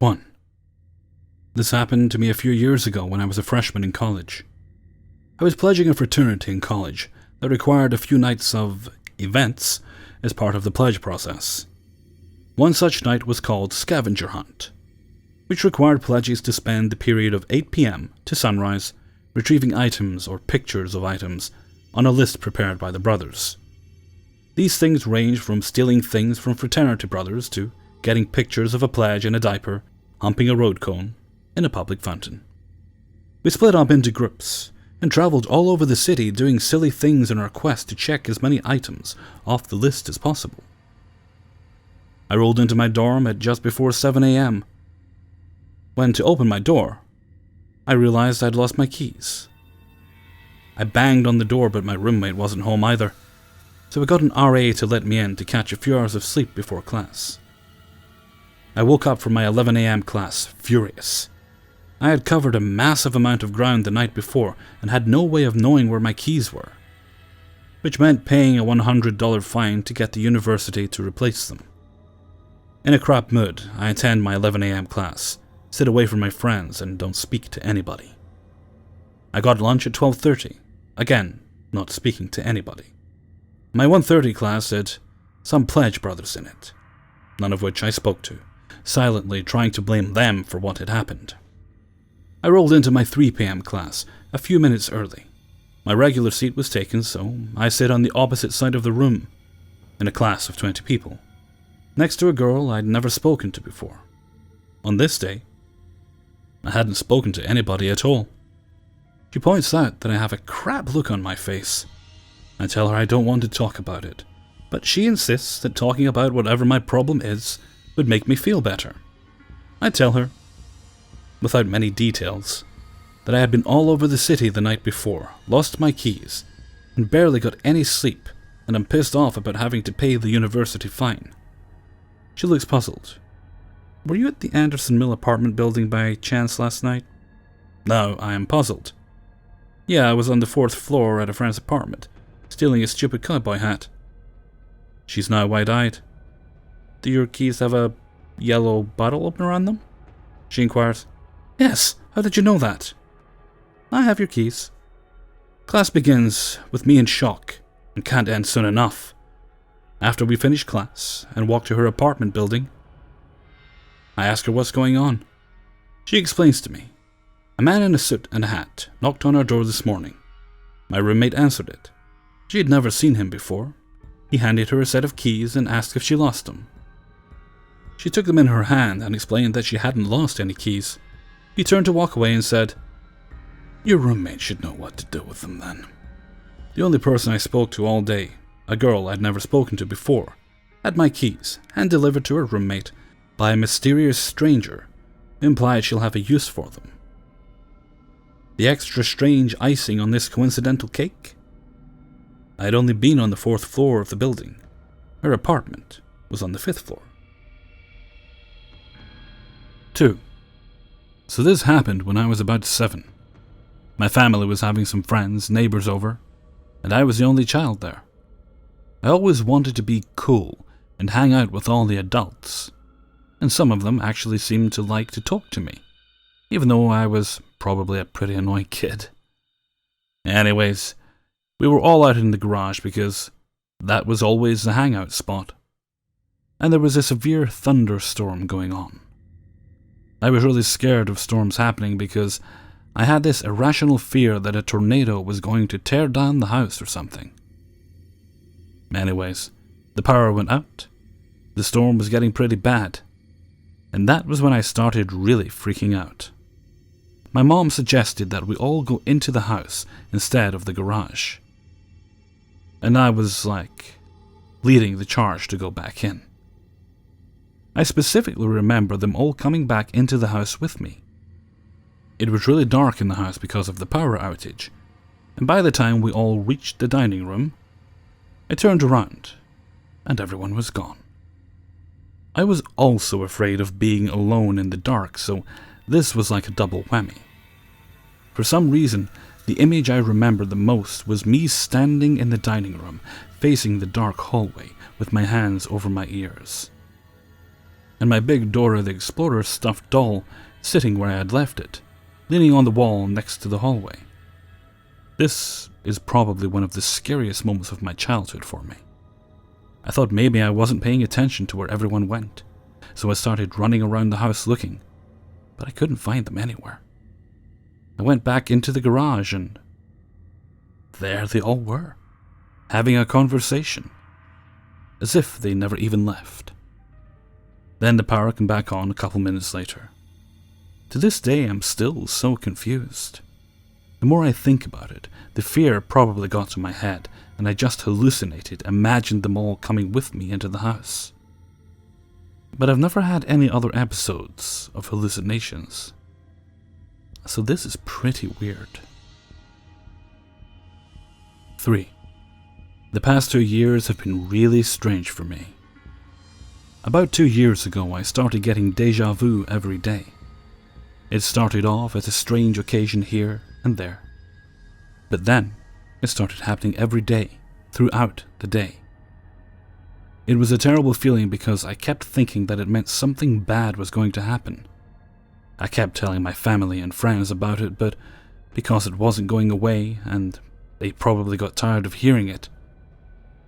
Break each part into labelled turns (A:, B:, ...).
A: 1. This happened to me a few years ago when I was a freshman in college. I was pledging a fraternity in college that required a few nights of events as part of the pledge process. One such night was called Scavenger Hunt, which required pledges to spend the period of 8 p.m. to sunrise retrieving items or pictures of items on a list prepared by the brothers. These things range from stealing things from fraternity brothers to getting pictures of a pledge in a diaper, humping a road cone, in a public fountain. We split up into groups and traveled all over the city doing silly things in our quest to check as many items off the list as possible. I rolled into my dorm at just before 7 a.m. When to open my door, I realized I'd lost my keys. I banged on the door, but my roommate wasn't home either, so I got an RA to let me in to catch a few hours of sleep before class. I woke up from my 11 a.m. class furious. I had covered a massive amount of ground the night before and had no way of knowing where my keys were, which meant paying a $100 fine to get the university to replace them. In a crap mood, I attend my 11 a.m. class, sit away from my friends, and don't speak to anybody. I got lunch at 12:30, again, not speaking to anybody. My 1:30 class had some pledge brothers in it, none of which I spoke to, silently trying to blame them for what had happened. I rolled into my 3 p.m. class a few minutes early. My regular seat was taken, so I sat on the opposite side of the room, in a class of 20 people, next to a girl I'd never spoken to before. On this day, I hadn't spoken to anybody at all. She points out that I have a crap look on my face. I tell her I don't want to talk about it, but she insists that talking about whatever my problem is would make me feel better. I tell her, without many details, that I had been all over the city the night before, lost my keys, and barely got any sleep, and I'm pissed off about having to pay the university fine. She looks puzzled. Were you at the Anderson Mill apartment building by chance last night? No, I am puzzled. Yeah, I was on the 4th floor at a friend's apartment, stealing a stupid cowboy hat. She's now wide-eyed. Do your keys have a yellow bottle opener on them? She inquires. Yes, how did you know that? I have your keys. Class begins with me in shock and can't end soon enough. After we finish class and walk to her apartment building, I ask her what's going on. She explains to me. A man in a suit and a hat knocked on our door this morning. My roommate answered it. She had never seen him before. He handed her a set of keys and asked if she lost them. She took them in her hand and explained that she hadn't lost any keys. He turned to walk away and said, Your roommate should know what to do with them then. The only person I spoke to all day, a girl I'd never spoken to before, had my keys hand-delivered to her roommate by a mysterious stranger, implied she'll have a use for them. The extra strange icing on this coincidental cake? I had only been on the 4th floor of the building. Her apartment was on the 5th floor. 2. So this happened when I was about 7. My family was having some friends, neighbors over, and I was the only child there. I always wanted to be cool and hang out with all the adults, and some of them actually seemed to like to talk to me, even though I was probably a pretty annoying kid. Anyways, we were all out in the garage because that was always the hangout spot, and there was a severe thunderstorm going on. I was really scared of storms happening because I had this irrational fear that a tornado was going to tear down the house or something. Anyways, the power went out, the storm was getting pretty bad, and that was when I started really freaking out. My mom suggested that we all go into the house instead of the garage, and I was leading the charge to go back in. I specifically remember them all coming back into the house with me. It was really dark in the house because of the power outage, and by the time we all reached the dining room, I turned around, and everyone was gone. I was also afraid of being alone in the dark, so this was like a double whammy. For some reason, the image I remember the most was me standing in the dining room, facing the dark hallway with my hands over my ears. and my big Dora the Explorer stuffed doll sitting where I had left it, leaning on the wall next to the hallway. This is probably one of the scariest moments of my childhood for me. I thought maybe I wasn't paying attention to where everyone went, so I started running around the house looking, but I couldn't find them anywhere. I went back into the garage and there they all were, having a conversation, as if they never even left. Then the power came back on a couple minutes later. To this day, I'm still so confused. The more I think about it, the fear probably got to my head, and I just hallucinated, imagined them all coming with me into the house. But I've never had any other episodes of hallucinations, so this is pretty weird. 3. The past 2 years have been really strange for me. About 2 years ago, I started getting deja vu every day. It started off as a strange occasion here and there. But then, it started happening every day, throughout the day. It was a terrible feeling because I kept thinking that it meant something bad was going to happen. I kept telling my family and friends about it, but because it wasn't going away and they probably got tired of hearing it,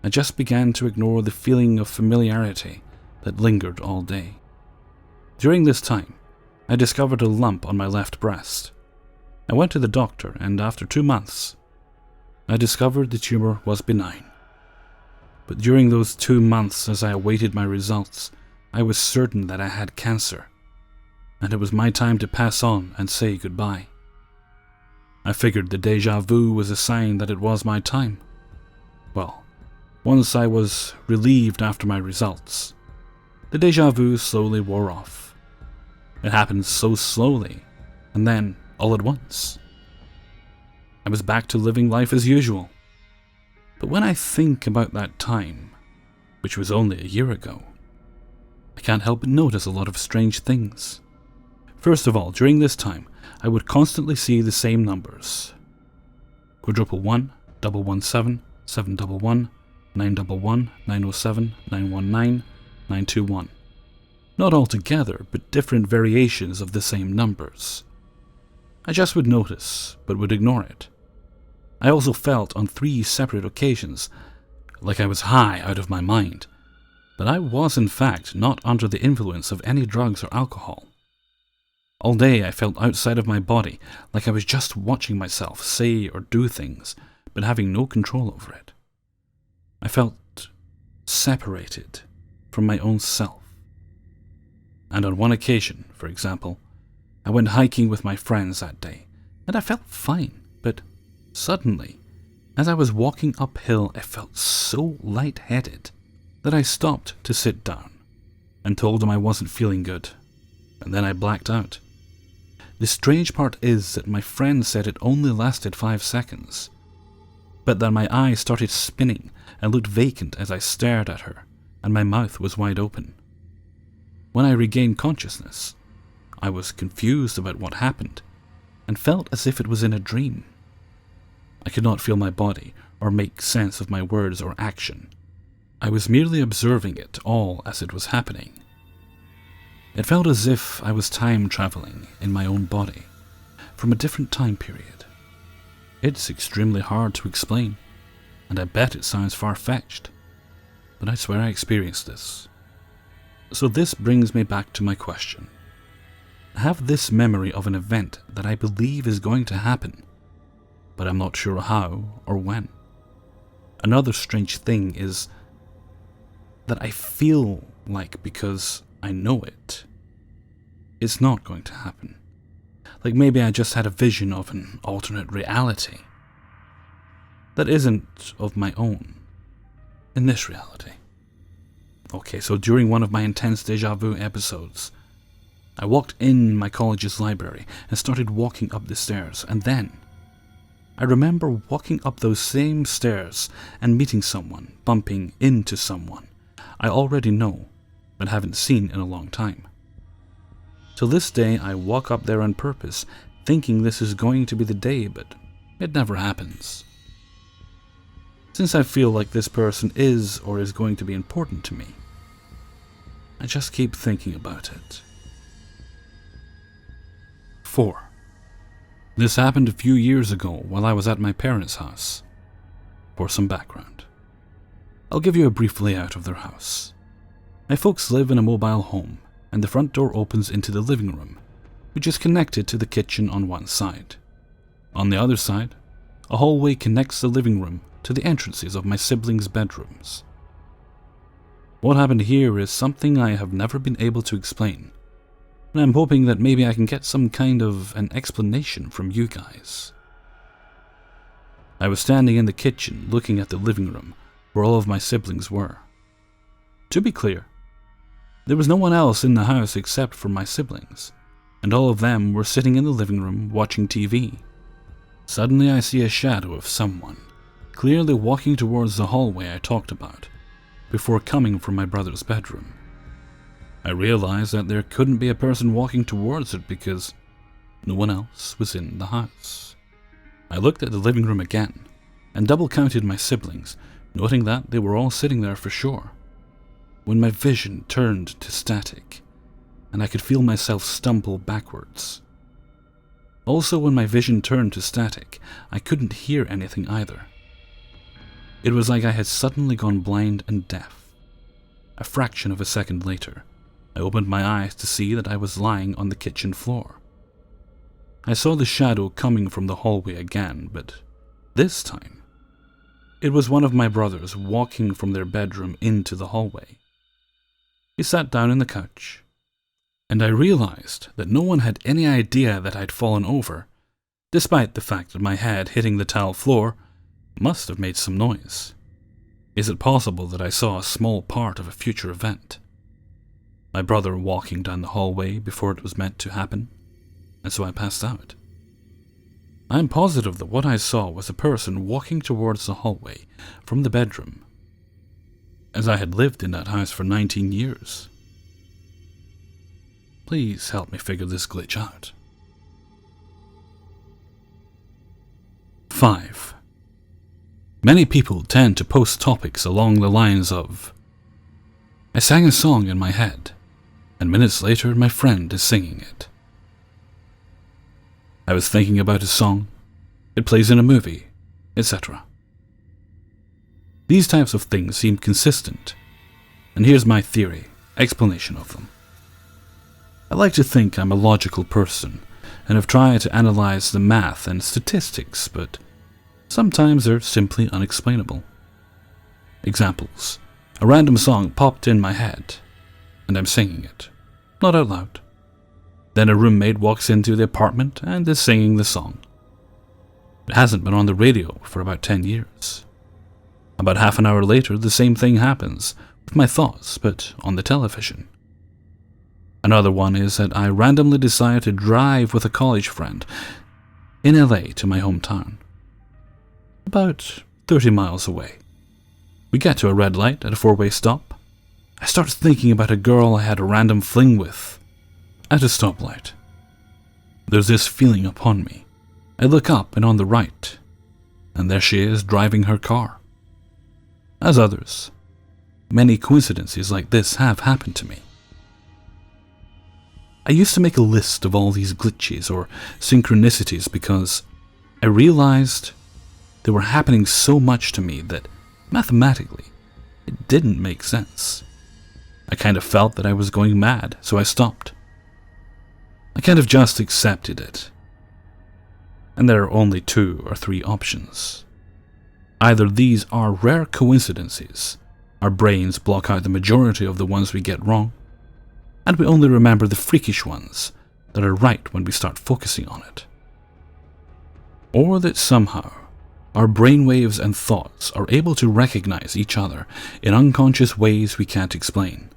A: I just began to ignore the feeling of familiarity that lingered all day. During this time, I discovered a lump on my left breast. I went to the doctor, and after 2 months, I discovered the tumor was benign. But during those 2 months, as I awaited my results, I was certain that I had cancer, and it was my time to pass on and say goodbye. I figured the deja vu was a sign that it was my time. Well, once I was relieved after my results, the deja vu slowly wore off. It happened so slowly, and then, all at once, I was back to living life as usual. But when I think about that time, which was only a year ago, I can't help but notice a lot of strange things. First of all, during this time, I would constantly see the same numbers: 111, 117, 711, 911, 907, 919, 921. Not all together, but different variations of the same numbers. I just would notice, but would ignore it. I also felt on 3 separate occasions like I was high out of my mind, but I was in fact not under the influence of any drugs or alcohol. All day I felt outside of my body, like I was just watching myself say or do things, but having no control over it. I felt separated from my own self. And on one occasion, for example, I went hiking with my friends that day, and I felt fine, but suddenly, as I was walking uphill, I felt so lightheaded that I stopped to sit down and told them I wasn't feeling good, and then I blacked out. The strange part is that my friend said it only lasted 5 seconds, but that my eyes started spinning and looked vacant as I stared at her, and my mouth was wide open. When I regained consciousness, I was confused about what happened, and felt as if it was in a dream. I could not feel my body or make sense of my words or action. I was merely observing it all as it was happening. It felt as if I was time traveling in my own body, from a different time period. It's extremely hard to explain, and I bet it sounds far-fetched, but I swear I experienced this. So this brings me back to my question. I have this memory of an event that I believe is going to happen, but I'm not sure how or when. Another strange thing is that I feel like, because I know it, it's not going to happen. Like maybe I just had a vision of an alternate reality that isn't of my own in this reality. Okay, so during one of my intense deja vu episodes, I walked in my college's library and started walking up the stairs, and then I remember walking up those same stairs and meeting someone, bumping into someone I already know but haven't seen in a long time. Till this day, I walk up there on purpose, thinking this is going to be the day, but it never happens. Since I feel like this person is or is going to be important to me, I just keep thinking about it. 4. This happened a few years ago while I was at my parents' house. For some background, I'll give you a brief layout of their house. My folks live in a mobile home, and the front door opens into the living room, which is connected to the kitchen on one side. On the other side, a hallway connects the living room to the entrances of my siblings' bedrooms. What happened here is something I have never been able to explain, and I'm hoping that maybe I can get some kind of an explanation from you guys. I was standing in the kitchen looking at the living room where all of my siblings were. To be clear, there was no one else in the house except for my siblings, and all of them were sitting in the living room watching TV. Suddenly I see a shadow of someone, clearly walking towards the hallway I talked about, before coming from my brother's bedroom. I realized that there couldn't be a person walking towards it because no one else was in the house. I looked at the living room again and double counted my siblings, noting that they were all sitting there for sure, when my vision turned to static and I could feel myself stumble backwards. Also, when my vision turned to static, I couldn't hear anything either. It was like I had suddenly gone blind and deaf. A fraction of a second later, I opened my eyes to see that I was lying on the kitchen floor. I saw the shadow coming from the hallway again, but this time, it was one of my brothers walking from their bedroom into the hallway. He sat down on the couch, and I realized that no one had any idea that I'd fallen over, despite the fact that my head hitting the tile floor must have made some noise. Is it possible that I saw a small part of a future event? My brother walking down the hallway before it was meant to happen, and so I passed out. I'm positive that what I saw was a person walking towards the hallway from the bedroom, as I had lived in that house for 19 years. Please help me figure this glitch out. 5. Many people tend to post topics along the lines of, I sang a song in my head, and minutes later my friend is singing it. I was thinking about a song, it plays in a movie, etc. These types of things seem consistent, and here's my explanation of them. I like to think I'm a logical person, and have tried to analyze the math and statistics, but sometimes they're simply unexplainable. Examples. A random song popped in my head, and I'm singing it, not out loud. Then a roommate walks into the apartment and is singing the song. It hasn't been on the radio for about 10 years. About half an hour later, the same thing happens, with my thoughts, but on the television. Another one is that I randomly decide to drive with a college friend in LA to my hometown, about 30 miles away. We get to a red light at a four-way stop. I start thinking about a girl I had a random fling with at a stoplight. There's this feeling upon me. I look up and on the right, and there she is driving her car. As others, many coincidences like this have happened to me. I used to make a list of all these glitches or synchronicities because I realized they were happening so much to me that mathematically it didn't make sense. I kind of felt that I was going mad, so I stopped. I kind of just accepted it. And there are only 2 or 3 options. Either these are rare coincidences, our brains block out the majority of the ones we get wrong, and we only remember the freakish ones that are right when we start focusing on it. Or that somehow our brainwaves and thoughts are able to recognize each other in unconscious ways we can't explain.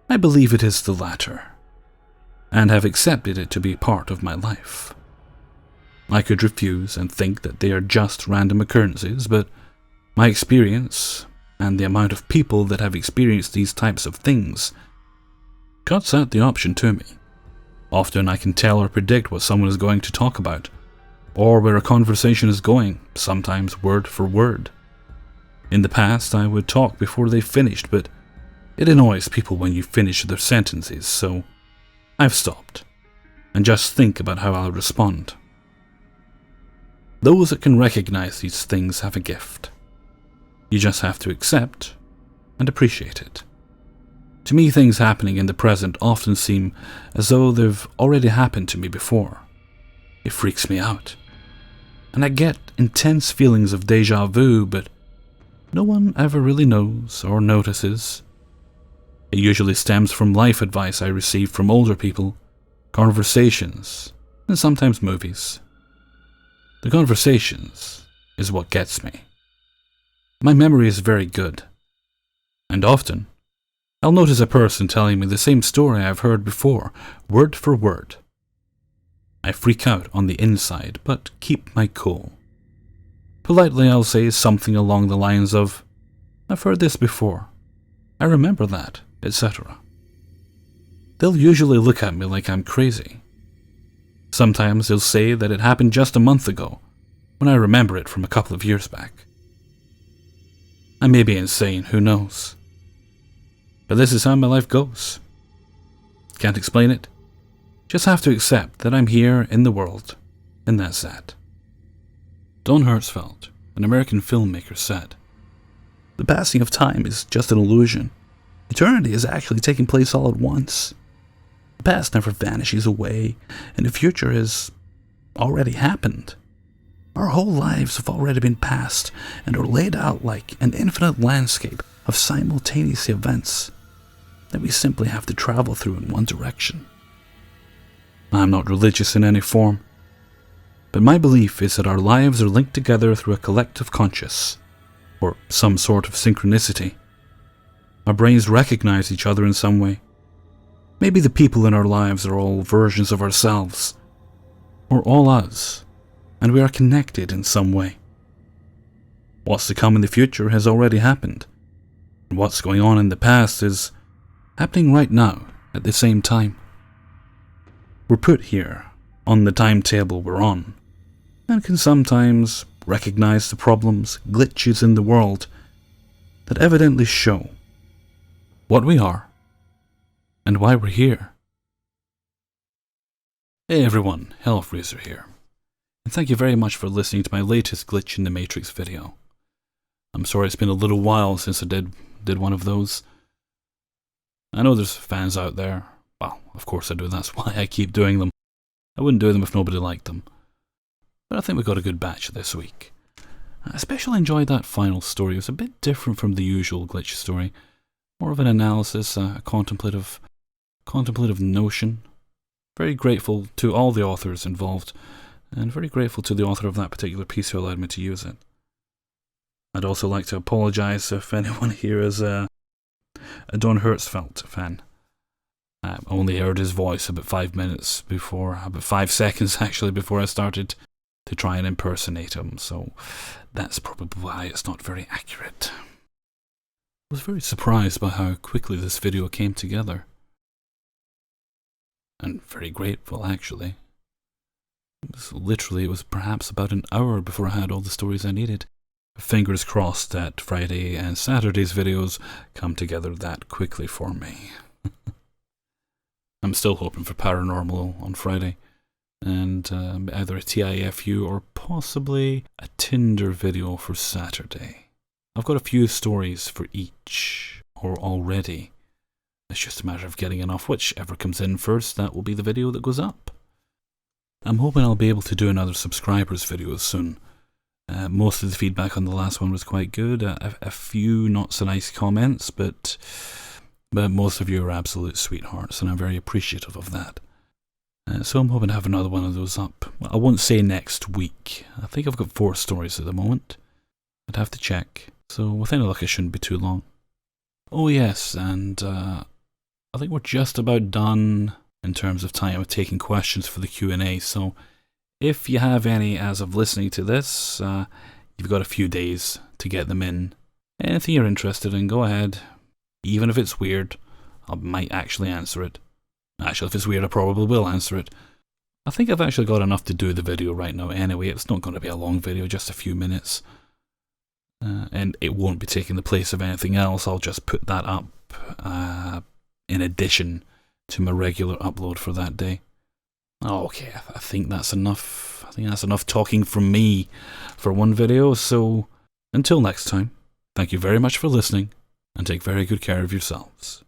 A: I believe it is the latter, and have accepted it to be part of my life. I could refuse and think that they are just random occurrences, but my experience and the amount of people that have experienced these types of things cuts out the option to me. Often I can tell or predict what someone is going to talk about, or where a conversation is going, sometimes word for word. In the past, I would talk before they finished, but It annoys people when you finish their sentences, so I've stopped and just think about how I'll respond. Those that can recognize these things have a gift. You just have to accept and appreciate it. To me, things happening in the present often seem as though they've already happened to me before. It freaks me out. And I get intense feelings of deja vu, but no one ever really knows or notices. It usually stems from life advice I receive from older people, conversations, and sometimes movies. The conversations is what gets me. My memory is very good, and often I'll notice a person telling me the same story I've heard before, word for word. I freak out on the inside, but keep my cool. Politely I'll say something along the lines of, "I've heard this before, I remember that," etc. They'll usually look at me like I'm crazy. Sometimes they'll say that it happened just a month ago, when I remember it from a couple of years back. I may be insane, who knows? But this is how my life goes. Can't explain it. Just have to accept that I'm here in the world, and that's that. Don Hertzfeldt, an American filmmaker, said, "The passing of time is just an illusion. Eternity is actually taking place all at once. The past never vanishes away, and the future has already happened. Our whole lives have already been passed and are laid out like an infinite landscape of simultaneous events that we simply have to travel through in one direction." I'm not religious in any form, but my belief is that our lives are linked together through a collective conscious, or some sort of synchronicity. Our brains recognize each other in some way. Maybe the people in our lives are all versions of ourselves, or all us, and we are connected in some way. What's to come in the future has already happened, and what's going on in the past is happening right now at the same time. We're put here on the timetable we're on, and can sometimes recognize the problems, glitches in the world that evidently show what we are and why we're here. Hey everyone, Hellfreezer here, and thank you very much for listening to my latest Glitch in the Matrix video. I'm sorry it's been a little while since I did one of those. I know there's fans out there. Well, of course I do, that's why I keep doing them. I wouldn't do them if nobody liked them. But I think we got a good batch this week. I especially enjoyed that final story. It was a bit different from the usual Glitch story. More of an analysis, a contemplative notion. Very grateful to all the authors involved, and very grateful to the author of that particular piece who allowed me to use it. I'd also like to apologise if anyone here is a Don Hertzfeldt fan. I only heard his voice about 5 seconds actually, before I started to try and impersonate him, so that's probably why it's not very accurate. I was very surprised by how quickly this video came together. And very grateful, actually. It was perhaps about an hour before I had all the stories I needed. Fingers crossed that Friday and Saturday's videos come together that quickly for me. I'm still hoping for paranormal on Friday, and either a TIFU or possibly a Tinder video for Saturday. I've got a few stories for each, or already. It's just a matter of getting enough. Whichever comes in first, that will be the video that goes up. I'm hoping I'll be able to do another subscribers video soon. Most of the feedback on the last one was quite good. A few not so nice comments, but most of you are absolute sweethearts, and I'm very appreciative of that. So I'm hoping to have another one of those up. I won't say next week. I think I've got 4 stories at the moment. I'd have to check. So with any luck, it shouldn't be too long. Oh yes, and I think we're just about done in terms of time of taking questions for the Q&A. So if you have any as of listening to this, you've got a few days to get them in. Anything you're interested in, go ahead. Even if it's weird, I might actually answer it. Actually, if it's weird, I probably will answer it. I think I've actually got enough to do the video right now anyway. It's not going to be a long video, just a few minutes. And it won't be taking the place of anything else. I'll just put that up in addition to my regular upload for that day. Okay, I think that's enough. I think that's enough talking from me for one video. So until next time, thank you very much for listening, and take very good care of yourselves.